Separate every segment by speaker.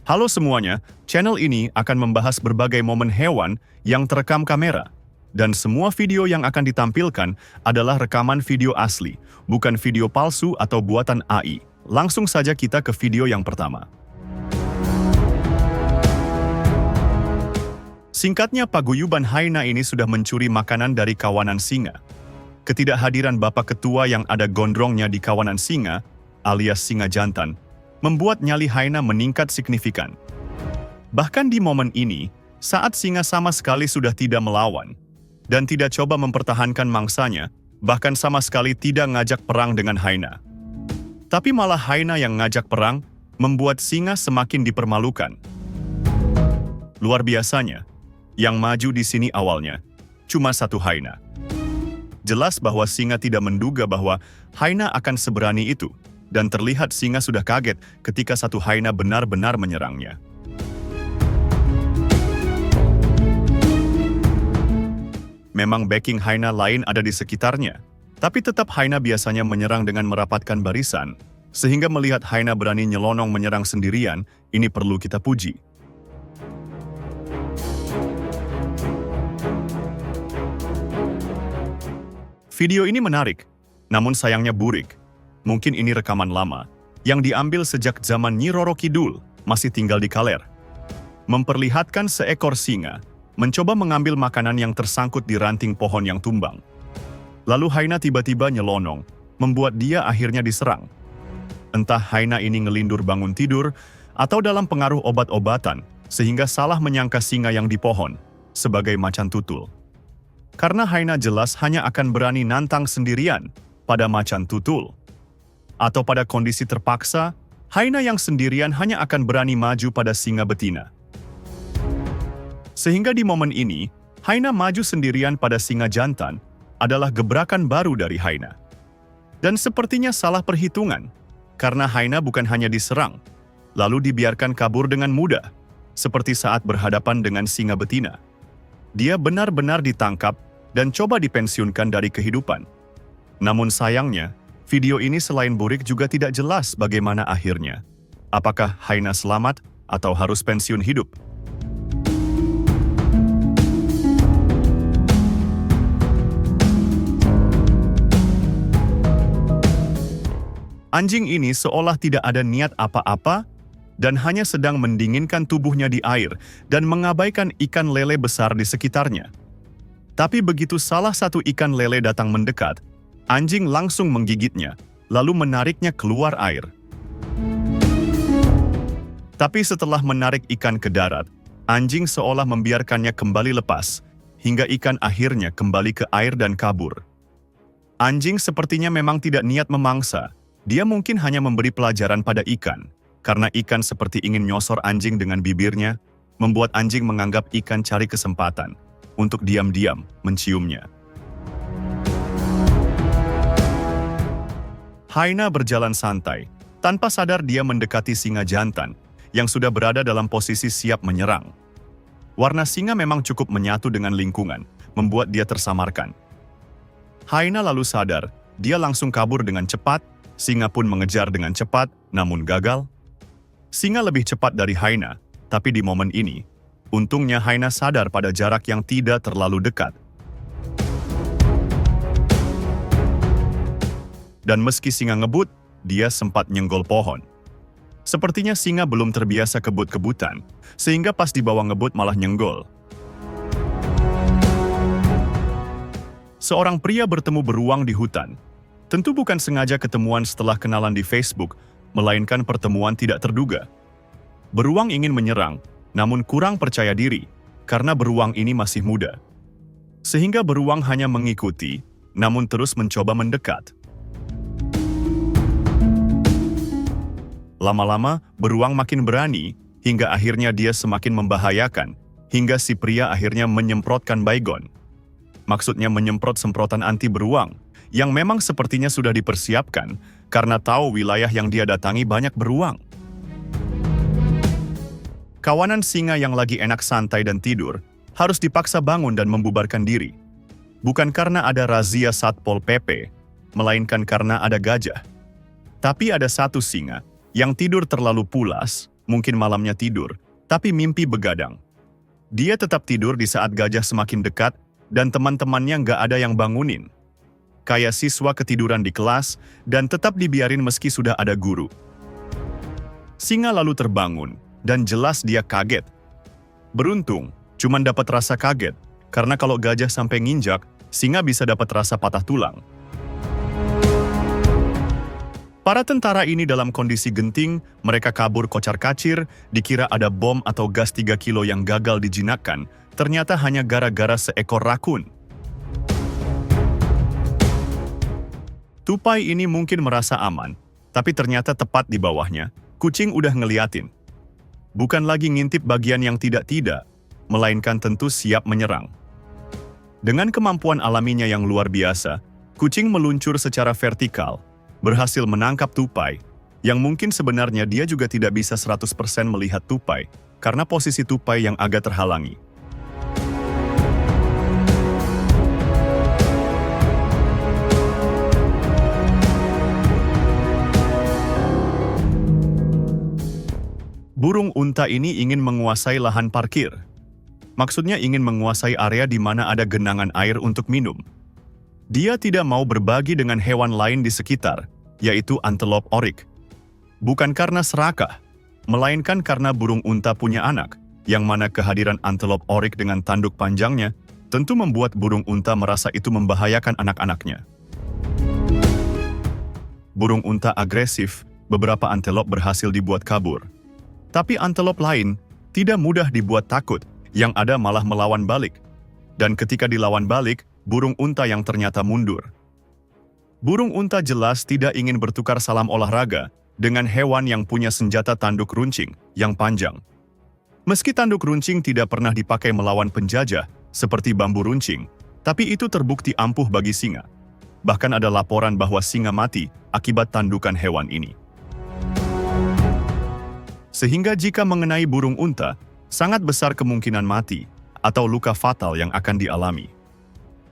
Speaker 1: Halo semuanya, channel ini akan membahas berbagai momen hewan yang terekam kamera. Dan semua video yang akan ditampilkan adalah rekaman video asli, bukan video palsu atau buatan AI. Langsung saja kita ke video yang pertama. Singkatnya, paguyuban hyena ini sudah mencuri makanan dari kawanan singa. Ketidakhadiran bapak ketua yang ada gondrongnya di kawanan singa, alias singa jantan, membuat nyali hyena meningkat signifikan. Bahkan di momen ini, saat singa sama sekali sudah tidak melawan, dan tidak coba mempertahankan mangsanya, bahkan sama sekali tidak ngajak perang dengan hyena. Tapi malah hyena yang ngajak perang, membuat singa semakin dipermalukan. Luar biasanya, yang maju di sini awalnya cuma satu hyena. Jelas bahwa singa tidak menduga bahwa hyena akan seberani itu, dan terlihat singa sudah kaget ketika satu hyena benar-benar menyerangnya. Memang backing hyena lain ada di sekitarnya, tapi tetap hyena biasanya menyerang dengan merapatkan barisan, sehingga melihat hyena berani nyelonong menyerang sendirian, ini perlu kita puji. Video ini menarik, namun sayangnya burik. Mungkin ini rekaman lama, yang diambil sejak zaman Nyi Roro Kidul, masih tinggal di Kaler. Memperlihatkan seekor singa mencoba mengambil makanan yang tersangkut di ranting pohon yang tumbang. Lalu hyena tiba-tiba nyelonong, membuat dia akhirnya diserang. Entah hyena ini ngelindur bangun tidur, atau dalam pengaruh obat-obatan, sehingga salah menyangka singa yang di pohon, sebagai macan tutul. Karena hyena jelas hanya akan berani nantang sendirian pada macan tutul. Atau pada kondisi terpaksa, hyena yang sendirian hanya akan berani maju pada singa betina. Sehingga di momen ini, hyena maju sendirian pada singa jantan adalah gebrakan baru dari hyena. Dan sepertinya salah perhitungan, karena hyena bukan hanya diserang, lalu dibiarkan kabur dengan mudah, seperti saat berhadapan dengan singa betina. Dia benar-benar ditangkap dan coba dipensiunkan dari kehidupan. Namun sayangnya, video ini selain burik juga tidak jelas bagaimana akhirnya. Apakah hyena selamat atau harus pensiun hidup? Anjing ini seolah tidak ada niat apa-apa dan hanya sedang mendinginkan tubuhnya di air dan mengabaikan ikan lele besar di sekitarnya. Tapi begitu salah satu ikan lele datang mendekat, anjing langsung menggigitnya, lalu menariknya keluar air. Tapi setelah menarik ikan ke darat, anjing seolah membiarkannya kembali lepas, hingga ikan akhirnya kembali ke air dan kabur. Anjing sepertinya memang tidak niat memangsa. Dia mungkin hanya memberi pelajaran pada ikan, karena ikan seperti ingin nyosor anjing dengan bibirnya, membuat anjing menganggap ikan cari kesempatan untuk diam-diam menciumnya. Hyena berjalan santai, tanpa sadar dia mendekati singa jantan, yang sudah berada dalam posisi siap menyerang. Warna singa memang cukup menyatu dengan lingkungan, membuat dia tersamarkan. Hyena lalu sadar, dia langsung kabur dengan cepat. Singa pun mengejar dengan cepat, namun gagal. Singa lebih cepat dari hyena, tapi di momen ini, untungnya hyena sadar pada jarak yang tidak terlalu dekat. Dan meski singa ngebut, dia sempat nyenggol pohon. Sepertinya singa belum terbiasa kebut-kebutan, sehingga pas di bawah ngebut malah nyenggol. Seorang pria bertemu beruang di hutan. Tentu bukan sengaja ketemuan setelah kenalan di Facebook, melainkan pertemuan tidak terduga. Beruang ingin menyerang, namun kurang percaya diri, karena beruang ini masih muda. Sehingga beruang hanya mengikuti, namun terus mencoba mendekat. Lama-lama, beruang makin berani, hingga akhirnya dia semakin membahayakan, hingga si pria akhirnya menyemprotkan baygon. Maksudnya menyemprot semprotan anti beruang, yang memang sepertinya sudah dipersiapkan karena tahu wilayah yang dia datangi banyak beruang. Kawanan singa yang lagi enak santai dan tidur harus dipaksa bangun dan membubarkan diri. Bukan karena ada razia Satpol PP, melainkan karena ada gajah. Tapi ada satu singa yang tidur terlalu pulas mungkin malamnya tidur, tapi mimpi begadang. Dia tetap tidur di saat gajah semakin dekat dan teman-temannya nggak ada yang bangunin. Kayak siswa ketiduran di kelas dan tetap dibiarin meski sudah ada guru. Singa lalu terbangun dan jelas dia kaget. Beruntung, cuman dapat rasa kaget, karena kalau gajah sampai nginjak, singa bisa dapat rasa patah tulang. Para tentara ini dalam kondisi genting, mereka kabur kocar-kacir, dikira ada bom atau gas 3 kilo yang gagal dijinakkan, ternyata hanya gara-gara seekor rakun. Tupai ini mungkin merasa aman, tapi ternyata tepat di bawahnya, kucing udah ngeliatin. Bukan lagi ngintip bagian yang tidak-tidak, melainkan tentu siap menyerang. Dengan kemampuan alaminya yang luar biasa, kucing meluncur secara vertikal, berhasil menangkap tupai, yang mungkin sebenarnya dia juga tidak bisa 100% melihat tupai, karena posisi tupai yang agak terhalangi. Burung unta ini ingin menguasai lahan parkir. Maksudnya ingin menguasai area di mana ada genangan air untuk minum. Dia tidak mau berbagi dengan hewan lain di sekitar, yaitu antelop oryx. Bukan karena serakah, melainkan karena burung unta punya anak, yang mana kehadiran antelop oryx dengan tanduk panjangnya tentu membuat burung unta merasa itu membahayakan anak-anaknya. Burung unta agresif, beberapa antelop berhasil dibuat kabur. Tapi antelop lain tidak mudah dibuat takut, yang ada malah melawan balik. Dan ketika dilawan balik, burung unta yang ternyata mundur. Burung unta jelas tidak ingin bertukar salam olahraga dengan hewan yang punya senjata tanduk runcing yang panjang. Meski tanduk runcing tidak pernah dipakai melawan penjajah seperti bambu runcing, tapi itu terbukti ampuh bagi singa. Bahkan ada laporan bahwa singa mati akibat tandukan hewan ini. Sehingga jika mengenai burung unta, sangat besar kemungkinan mati atau luka fatal yang akan dialami.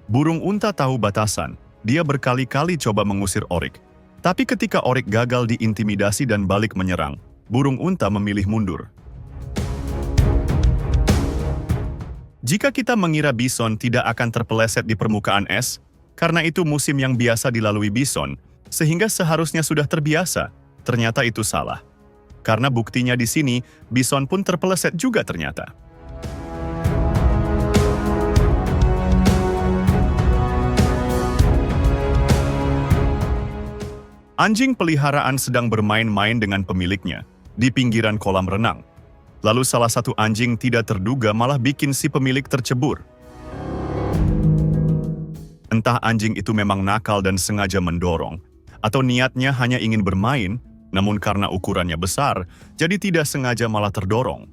Speaker 1: Burung unta tahu batasan, dia berkali-kali coba mengusir oryx. Tapi ketika oryx gagal diintimidasi dan balik menyerang, burung unta memilih mundur. Jika kita mengira bison tidak akan terpeleset di permukaan es, karena itu musim yang biasa dilalui bison, sehingga seharusnya sudah terbiasa, ternyata itu salah. Karena buktinya di sini, bison pun terpeleset juga ternyata. Anjing peliharaan sedang bermain-main dengan pemiliknya di pinggiran kolam renang. Lalu salah satu anjing tidak terduga malah bikin si pemilik tercebur. Entah anjing itu memang nakal dan sengaja mendorong, atau niatnya hanya ingin bermain, namun karena ukurannya besar, jadi tidak sengaja malah terdorong.